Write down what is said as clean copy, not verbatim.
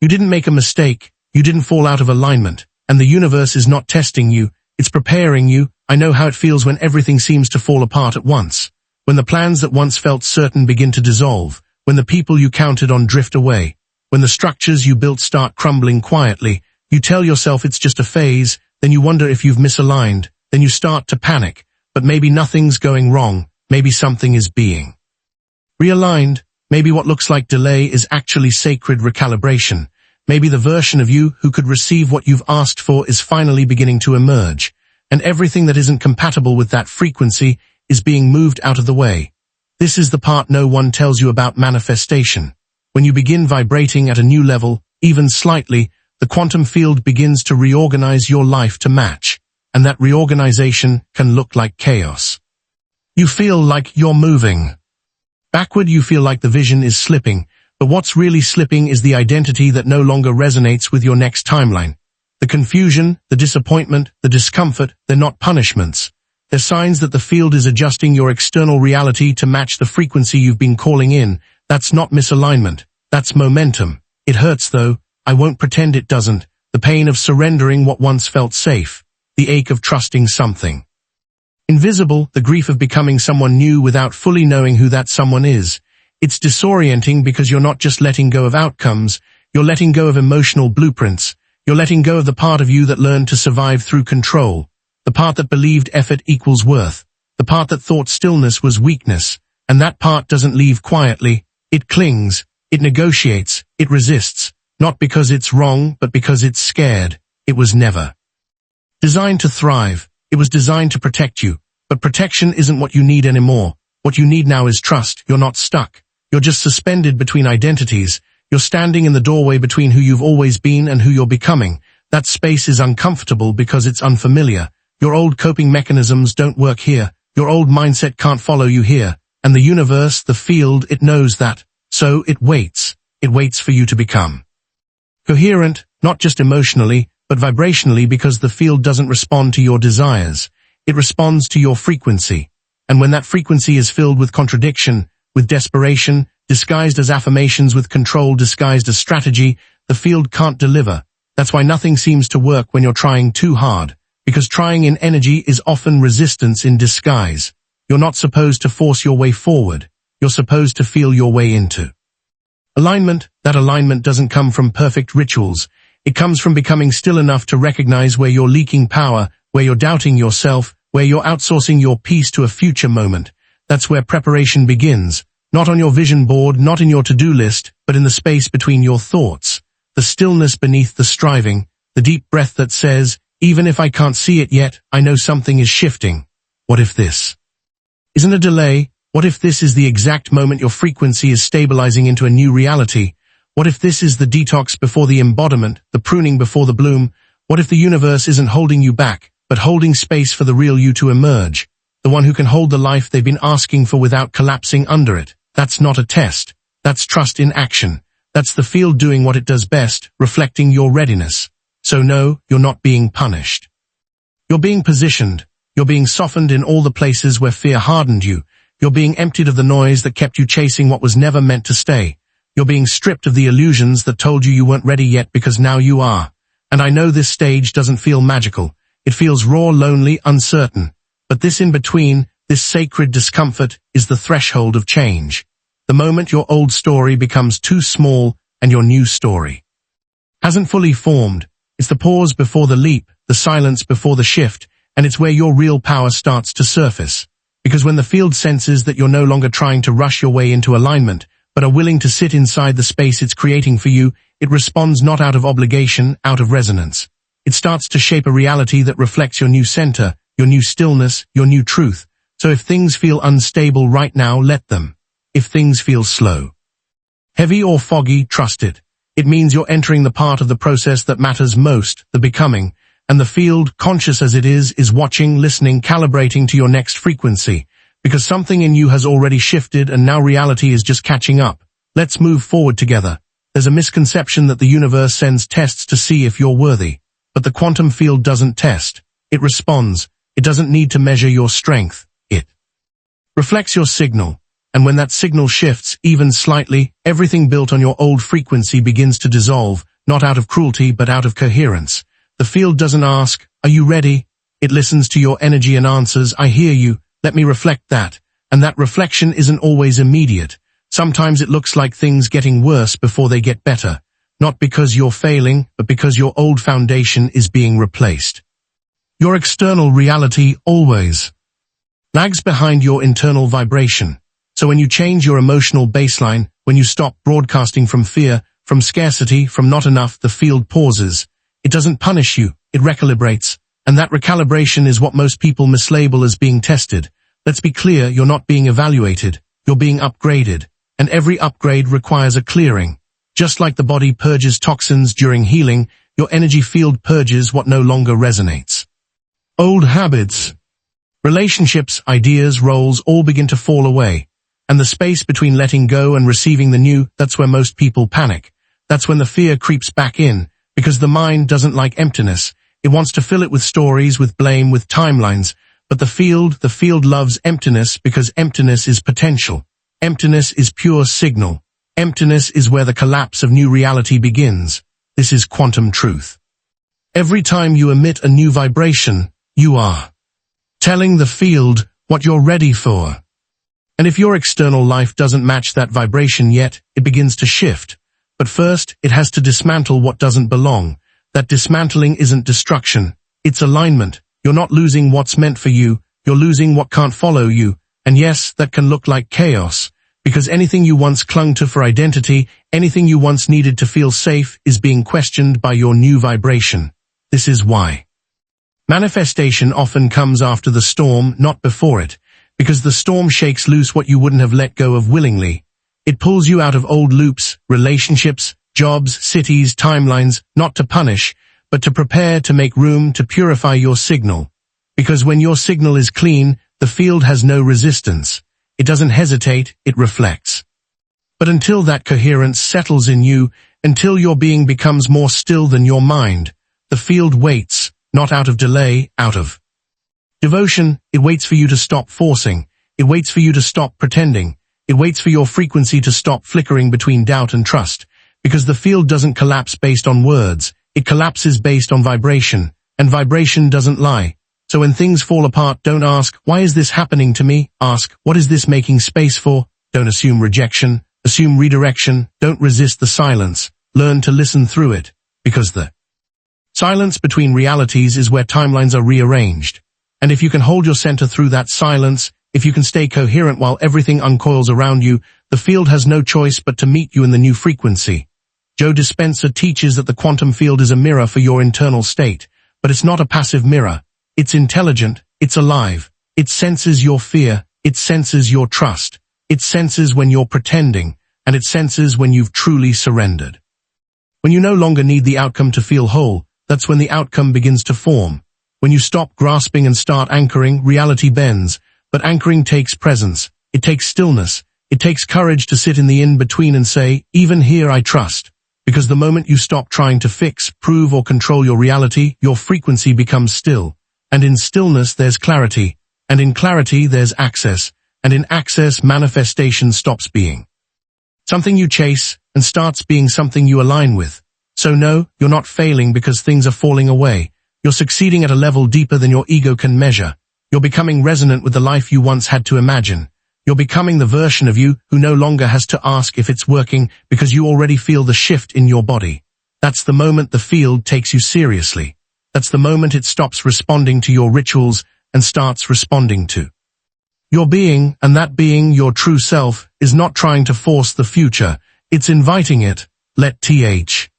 You didn't make a mistake, you didn't fall out of alignment, and the universe is not testing you, it's preparing you. I know how it feels when everything seems to fall apart at once, when the plans that once felt certain begin to dissolve, when the people you counted on drift away, when the structures you built start crumbling quietly. You tell yourself it's just a phase, then you wonder if you've misaligned, then you start to panic, but maybe nothing's going wrong, maybe something is being realigned, maybe what looks like delay is actually sacred recalibration, maybe the version of you who could receive what you've asked for is finally beginning to emerge, and everything that isn't compatible with that frequency is being moved out of the way. This is the part no one tells you about manifestation. When you begin vibrating at a new level, even slightly, the quantum field begins to reorganize your life to match, and that reorganization can look like chaos. You feel like you're moving backward, you feel like the vision is slipping, but what's really slipping is the identity that no longer resonates with your next timeline. The confusion, the disappointment, the discomfort, they're not punishments. They're signs that the field is adjusting your external reality to match the frequency you've been calling in. That's not misalignment, that's momentum. It hurts though, I won't pretend it doesn't. The pain of surrendering what once felt safe, the ache of trusting something invisible, the grief of becoming someone new without fully knowing who that someone is. It's disorienting because you're not just letting go of outcomes, you're letting go of emotional blueprints. You're letting go of the part of you that learned to survive through control, the part that believed effort equals worth, the part that thought stillness was weakness, and that part doesn't leave quietly. It clings, it negotiates, it resists, not because it's wrong, but because it's scared. It was never designed to thrive. It was designed to protect you. But protection isn't what you need anymore. What you need now is trust. You're not stuck. You're just suspended between identities. You're standing in the doorway between who you've always been and who you're becoming. That space is uncomfortable because it's unfamiliar. Your old coping mechanisms don't work here. Your old mindset can't follow you here. And the universe, the field, it knows that. So it waits. It waits for you to become coherent, not just emotionally, but vibrationally, because the field doesn't respond to your desires. It responds to your frequency. And when that frequency is filled with contradiction, with desperation, disguised as affirmations, with control disguised as strategy, the field can't deliver. That's why nothing seems to work when you're trying too hard, because trying in energy is often resistance in disguise. You're not supposed to force your way forward. You're supposed to feel your way into alignment. That alignment doesn't come from perfect rituals. It comes from becoming still enough to recognize where you're leaking power, where you're doubting yourself, where you're outsourcing your peace to a future moment. That's where preparation begins. Not on your vision board, not in your to-do list, but in the space between your thoughts. The stillness beneath the striving, the deep breath that says, even if I can't see it yet, I know something is shifting. What if this isn't a delay? What if this is the exact moment your frequency is stabilizing into a new reality? What if this is the detox before the embodiment, the pruning before the bloom? What if the universe isn't holding you back, but holding space for the real you to emerge? The one who can hold the life they've been asking for without collapsing under it. That's not a test. That's trust in action. That's the field doing what it does best, reflecting your readiness. So no, you're not being punished. You're being positioned. You're being softened in all the places where fear hardened you. You're being emptied of the noise that kept you chasing what was never meant to stay. You're being stripped of the illusions that told you weren't ready yet, because now you are. And I know this stage doesn't feel magical. It feels raw, lonely, uncertain. But this in between, this sacred discomfort, is the threshold of change. The moment your old story becomes too small and your new story hasn't fully formed. It's the pause before the leap, the silence before the shift, and it's where your real power starts to surface. Because when the field senses that you're no longer trying to rush your way into alignment, but are willing to sit inside the space it's creating for you, it responds not out of obligation, out of resonance. It starts to shape a reality that reflects your new center, your new stillness, your new truth. So if things feel unstable right now, let them. If things feel slow, heavy or foggy, trust it. It means you're entering the part of the process that matters most, the becoming. And the field, conscious as it is watching, listening, calibrating to your next frequency. Because something in you has already shifted and now reality is just catching up. Let's move forward together. There's a misconception that the universe sends tests to see if you're worthy. But the quantum field doesn't test. It responds. It doesn't need to measure your strength. It reflects your signal. And when that signal shifts, even slightly, everything built on your old frequency begins to dissolve. not out of cruelty but out of coherence. The field doesn't ask, "Are you ready?" It listens to your energy and answers, "I hear you, let me reflect that." And that reflection isn't always immediate. Sometimes it looks like things getting worse before they get better. Not because you're failing, but because your old foundation is being replaced. Your external reality always lags behind your internal vibration. So when you change your emotional baseline, when you stop broadcasting from fear, from scarcity, from not enough, the field pauses. It doesn't punish you, it recalibrates. And that recalibration is what most people mislabel as being tested. Let's be clear, you're not being evaluated, you're being upgraded. And every upgrade requires a clearing. Just like the body purges toxins during healing, your energy field purges what no longer resonates. Old habits, relationships, ideas, roles all begin to fall away. And the space between letting go and receiving the new, that's where most people panic. That's when the fear creeps back in, because the mind doesn't like emptiness. It wants to fill it with stories, with blame, with timelines. But the field loves emptiness because emptiness is potential. Emptiness is pure signal. Emptiness is where the collapse of new reality begins. This is quantum truth. Every time you emit a new vibration, you are telling the field what you're ready for. And if your external life doesn't match that vibration yet, it begins to shift. But first, it has to dismantle what doesn't belong. That dismantling isn't destruction, it's alignment. You're not losing what's meant for you, you're losing what can't follow you. And yes, that can look like chaos, because anything you once clung to for identity, anything you once needed to feel safe, is being questioned by your new vibration. This is why manifestation often comes after the storm, not before it, because the storm shakes loose what you wouldn't have let go of willingly. It pulls you out of old loops, relationships, jobs, cities, timelines, not to punish, but to prepare, to make room, to purify your signal. Because when your signal is clean, the field has no resistance. It doesn't hesitate, it reflects. But until that coherence settles in you, until your being becomes more still than your mind, the field waits, not out of delay, out of devotion. It waits for you to stop forcing. It waits for you to stop pretending. It waits for your frequency to stop flickering between doubt and trust. Because the field doesn't collapse based on words. It collapses based on vibration, and vibration doesn't lie. So when things fall apart, don't ask, "Why is this happening to me?" Ask, "What is this making space for?" Don't assume rejection, assume redirection. Don't resist the silence. Learn to listen through it, because the silence between realities is where timelines are rearranged. And if you can hold your center through that silence, if you can stay coherent while everything uncoils around you, the field has no choice but to meet you in the new frequency. Joe Dispenza teaches that the quantum field is a mirror for your internal state, but it's not a passive mirror. It's intelligent, it's alive, it senses your fear, it senses your trust, it senses when you're pretending, and it senses when you've truly surrendered. When you no longer need the outcome to feel whole, that's when the outcome begins to form. When you stop grasping and start anchoring, reality bends, but anchoring takes presence, it takes stillness, it takes courage to sit in the in-between and say, "Even here I trust." Because the moment you stop trying to fix, prove, or control your reality, your frequency becomes still. And in stillness there's clarity, and in clarity there's access, and in access manifestation stops being something you chase and starts being something you align with. So no, you're not failing because things are falling away. You're succeeding at a level deeper than your ego can measure. You're becoming resonant with the life you once had to imagine. You're becoming the version of you who no longer has to ask if it's working because you already feel the shift in your body. That's the moment the field takes you seriously. That's the moment it stops responding to your rituals and starts responding to your being, and that being, your true self, is not trying to force the future. It's inviting it. Let th.